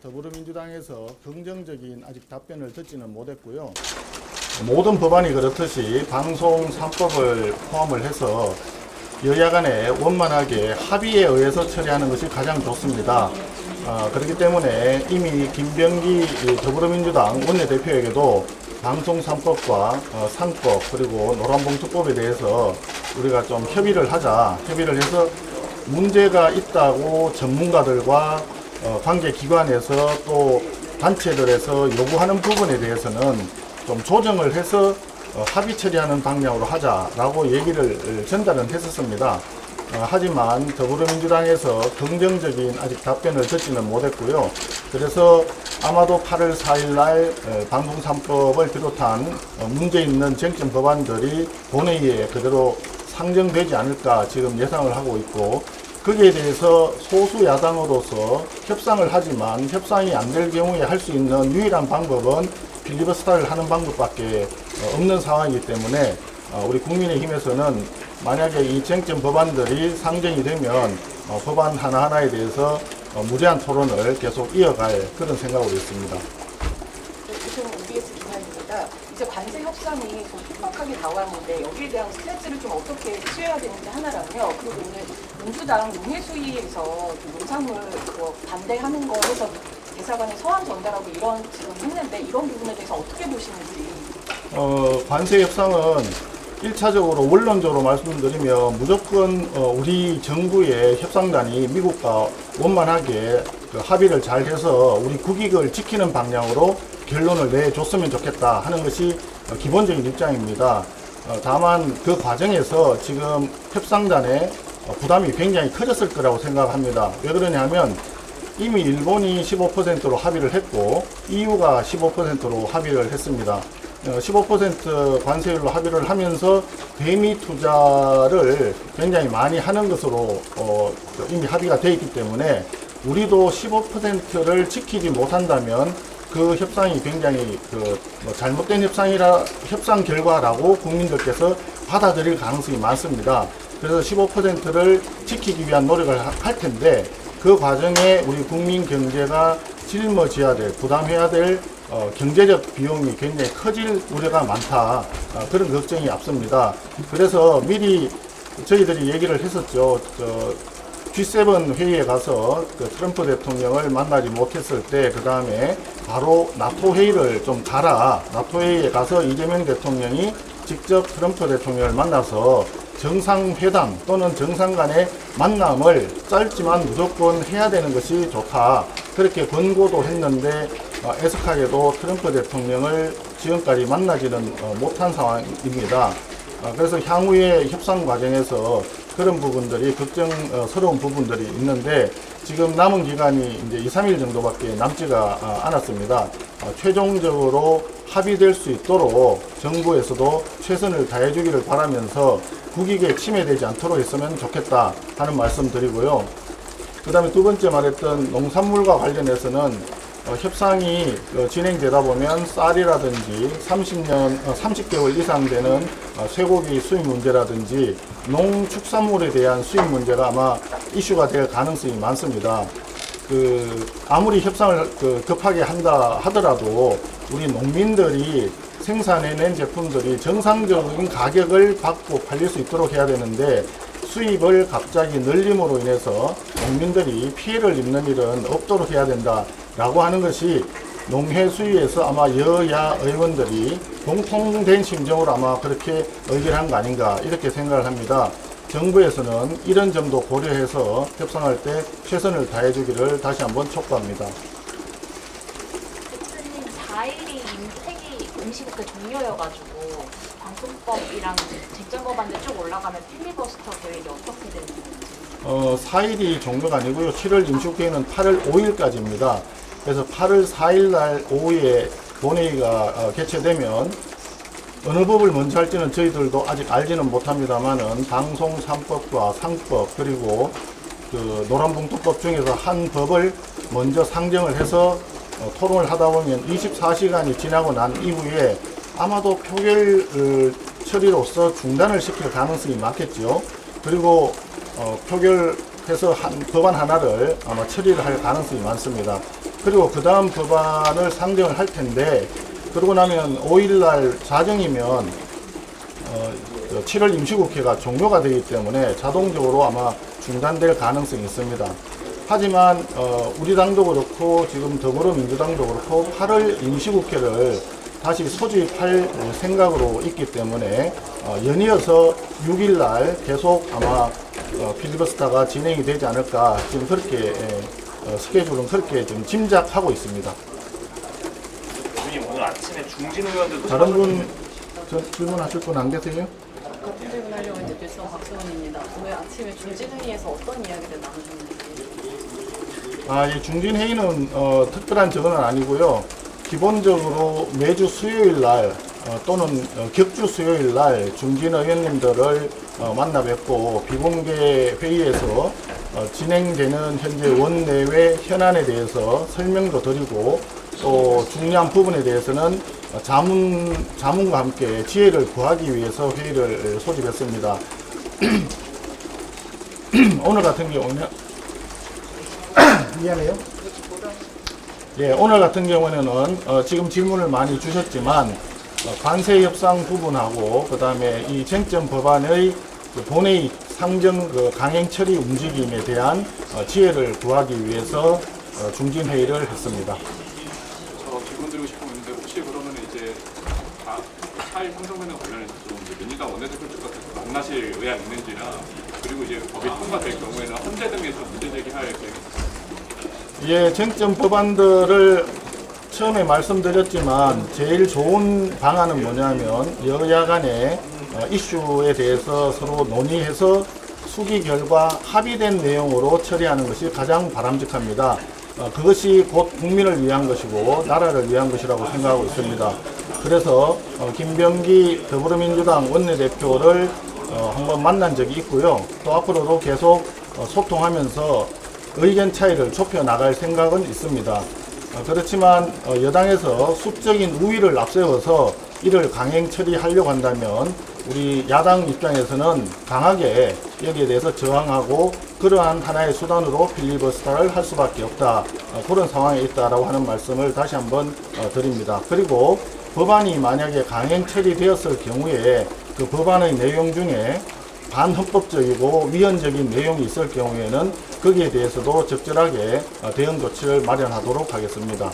더불어민주당에서 긍정적인 아직 답변을 듣지는 못했고요. 모든 법안이 그렇듯이 방송 3법을 포함을 해서 여야 간에 원만하게 합의에 의해서 처리하는 것이 가장 좋습니다. 그렇기 때문에 이미 김병기 더불어민주당 원내대표에게도 방송 3법과 상법 그리고 노란봉투법에 대해서 우리가 좀 협의를 해서 문제가 있다고 전문가들과 관계기관에서 또 단체들에서 요구하는 부분에 대해서는 좀 조정을 해서 합의 처리하는 방향으로 하자라고 얘기를 전달은 했었습니다. 하지만 더불어민주당에서 긍정적인 아직 답변을 듣지는 못했고요. 그래서 아마도 8월 4일 날 방송 3법을 비롯한 문제 있는 쟁점 법안들이 본회의에 그대로 상정되지 않을까 지금 예상을 하고 있고, 거기에 대해서 소수 야당으로서 협상을 하지만 협상이 안 될 경우에 할 수 있는 유일한 방법은 필리버스터를 하는 방법밖에 없는 상황이기 때문에 우리 국민의힘에서는 만약에 이 쟁점 법안들이 상정이 되면 법안 하나하나에 대해서 무제한 토론을 계속 이어갈 그런 생각으로 있습니다. OBS 기사입니다. 이제 관세 협상이 좀 촉박하게 나왔는데 여기에 대한 스트레스를 좀 어떻게 취해야 되는지 하나랑요. 그리고 오늘 민주당 농해수위에서 농산물 반대하는 거 해서 대사관에 서한 전달하고 이런 지금 했는데 이런 부분에 대해서 어떻게 보시는지. 관세 협상은 1차적으로 원론적으로 말씀드리면 무조건 우리 정부의 협상단이 미국과 원만하게 합의를 잘 해서 우리 국익을 지키는 방향으로 결론을 내줬으면 좋겠다 하는 것이 기본적인 입장입니다. 다만 그 과정에서 지금 협상단의 부담이 굉장히 커졌을 거라고 생각합니다. 왜 그러냐면 이미 일본이 15%로 합의를 했고 EU가 15%로 합의를 했습니다. 15% 관세율로 합의를 하면서 대미 투자를 굉장히 많이 하는 것으로 이미 합의가 되어 있기 때문에 우리도 15%를 지키지 못한다면 그 협상이 굉장히 잘못된 협상 결과라고 국민들께서 받아들일 가능성이 많습니다. 그래서 15%를 지키기 위한 노력을 할 텐데 그 과정에 우리 국민 경제가 짊어져야 될, 부담해야 될 경제적 비용이 굉장히 커질 우려가 많다. 그런 걱정이 앞섭니다. 그래서 미리 저희들이 얘기를 했었죠. G7 회의에 가서 트럼프 대통령을 만나지 못했을 때, 그 다음에 바로 나토 회의를 좀 가라. 나토 회의에 가서 이재명 대통령이 직접 트럼프 대통령을 만나서 정상회담 또는 정상 간의 만남을 짧지만 무조건 해야 되는 것이 좋다. 그렇게 권고도 했는데 애석하게도 트럼프 대통령을 지금까지 만나지는 못한 상황입니다. 그래서 향후의 협상 과정에서 그런 부분들이 걱정스러운 부분들이 있는데 지금 남은 기간이 이제 2, 3일 정도밖에 남지가 않았습니다. 최종적으로 합의될 수 있도록 정부에서도 최선을 다해주기를 바라면서 국익에 침해되지 않도록 했으면 좋겠다 하는 말씀 드리고요. 그 다음에 두 번째 말했던 농산물과 관련해서는 협상이 진행되다 보면 쌀이라든지 30개월 이상 되는 쇠고기 수입 문제라든지 농축산물에 대한 수입 문제가 아마 이슈가 될 가능성이 많습니다. 아무리 협상을 급하게 한다 하더라도 우리 농민들이 생산해낸 제품들이 정상적인 가격을 받고 팔릴 수 있도록 해야 되는데 수입을 갑자기 늘림으로 인해서 농민들이 피해를 입는 일은 없도록 해야 된다라고 하는 것이 농해수위에서 아마 여야 의원들이 공통된 심정으로 아마 그렇게 의결한 거 아닌가 이렇게 생각을 합니다. 정부에서는 이런 점도 고려해서 협상할 때 최선을 다해주기를 다시 한번 촉구합니다. 대표님 4일이 임팩이 임시국회 종료여가지고 방송법이랑 쟁점 법안들 쭉 올라가면 필리버스터 계획이 어떻게 되는지? 4일이 종료가 아니고요. 7월 임시국회는 8월 5일까지입니다. 그래서 8월 4일 날 오후에 본회의가 개최되면 어느 법을 먼저 할지는 저희들도 아직 알지는 못합니다만은 방송 3법과 상법 그리고 노란봉투법 중에서 한 법을 먼저 상정을 해서 토론을 하다 보면 24시간이 지나고 난 이후에 아마도 표결 처리로서 중단을 시킬 가능성이 많겠죠. 그리고 표결해서 법안 하나를 아마 처리를 할 가능성이 많습니다. 그리고 그 다음 법안을 상정을 할 텐데, 그러고 나면 5일날 자정이면 7월 임시국회가 종료가 되기 때문에 자동적으로 아마 중단될 가능성이 있습니다. 하지만 우리 당도 그렇고 지금 더불어민주당도 그렇고 8월 임시국회를 다시 소집할 생각으로 있기 때문에 연이어서 6일날 계속 아마 필리버스터가 진행이 되지 않을까, 지금 그렇게 스케줄은 그렇게 지금 짐작하고 있습니다. 대표님, 오늘 아침에 중진 의원들도 다른 분 질문하실 분 안 계세요? 같은 질문하려고 했는데 뉴스원 박수원입니다. 오늘 아침에 중진회의에서 어떤 이야기를 나누셨는지. 이 중진회의는 특별한 저거는 아니고요. 기본적으로 매주 수요일 날 또는 격주 수요일 날 중진 의원님들을 만나 뵙고 비공개 회의에서 진행되는 현재 원내외 현안에 대해서 설명도 드리고, 또 중요한 부분에 대해서는 자문과 함께 지혜를 구하기 위해서 회의를 소집했습니다. 오늘 같은 경우는 미안해요. 예, 오늘 같은 경우에는 지금 질문을 많이 주셨지만 관세 협상 부분하고 그 다음에 이 쟁점 법안의 본회의 상정 강행 처리 움직임에 대한 지혜를 구하기 위해서 중진 회의를 했습니다. 저 질문 드리고 싶은 건 있는데, 혹시 그러면 이제 4일 상정면에 관련해서 좀 민주당 원내대표 측과 만나실 의향 있는지나, 그리고 이제 법이 통과될 경우에는 헌재 등에서 문제 제기할 계획이 있습니다. 예, 쟁점 법안들을 처음에 말씀드렸지만 제일 좋은 방안은 뭐냐면 여야 간의 이슈에 대해서 서로 논의해서 수기 결과 합의된 내용으로 처리하는 것이 가장 바람직합니다. 그것이 곧 국민을 위한 것이고 나라를 위한 것이라고 생각하고 있습니다. 그래서 김병기 더불어민주당 원내대표를 한번 만난 적이 있고요. 또 앞으로도 계속 소통하면서 의견 차이를 좁혀 나갈 생각은 있습니다. 그렇지만 여당에서 수적인 우위를 앞세워서 이를 강행 처리하려고 한다면 우리 야당 입장에서는 강하게 여기에 대해서 저항하고 그러한 하나의 수단으로 필리버스터를 할 수밖에 없다, 그런 상황에 있다라고 하는 말씀을 다시 한번 드립니다. 그리고 법안이 만약에 강행 처리되었을 경우에 그 법안의 내용 중에 반헌법적이고 위헌적인 내용이 있을 경우에는 거기에 대해서도 적절하게 대응 조치를 마련하도록 하겠습니다.